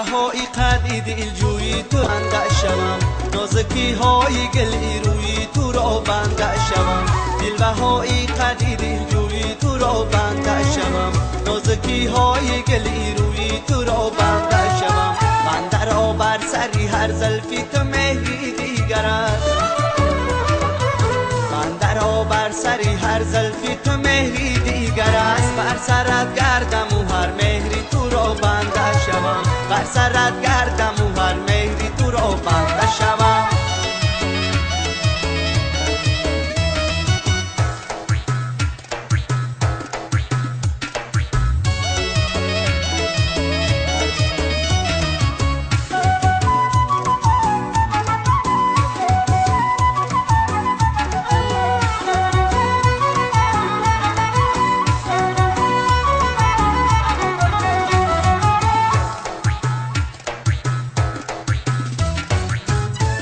هایی قدی دلجویی تو بنده شوم، نازکی های گلی روی تو را بنده شوم. دلبهایی قدی دلجویی تو را بنده شوم، نازکی های گلی روی تو را بنده شوم. بنده را بر سری هر زلفی تو مهری دیگر است، بنده را بر سری هر زلفی تو مهری دیگر است. بر سرت گردم و هر مهری تو را بنده شوم، بر سرت گردم و هر مهری تو را بنده شوم.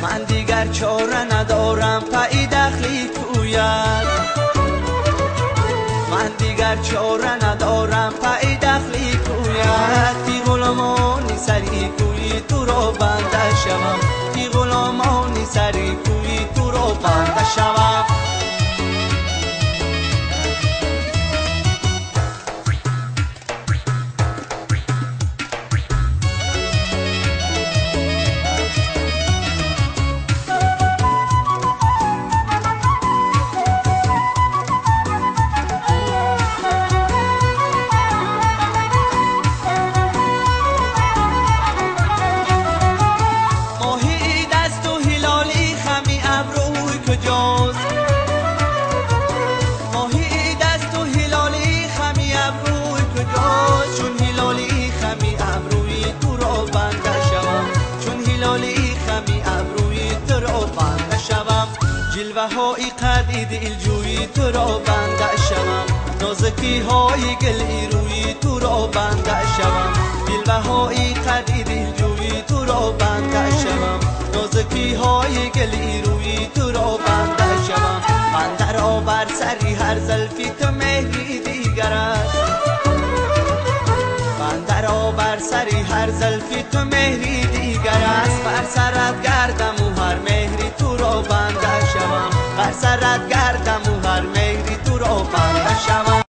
من دیگر چاره ندارم پای دخلی کویت، من دیگر چاره ندارم پای دخلی کویت. تی غلامانی سری کوی تو را بنده شوم، تی غلامانی سری کوی تو را بنده شوم. ماهی دست و هلالی خمی ابروی کجاست؟ چون هلالی خمی ابروی تو را بنده شوم، چون هلالی خمی ابروی تو را بنده شوم. جلوه های قدی دلجویی تو را بنده شوم، نازکی های گلی روی تو را بنده شوم. جلوه های قدی دلجویی تو را بنده شوم، نازکی های گلی روی تو را بنده شوم. بنده را بر سری هر زلفی تو مهری دیگر است، بنده را بر سری هر زلفی تو مهری دیگر است. بر سرت گردم و هر مهری تو را بنده شوم، بر سرت گردم و هر مهری تو را بنده شوم.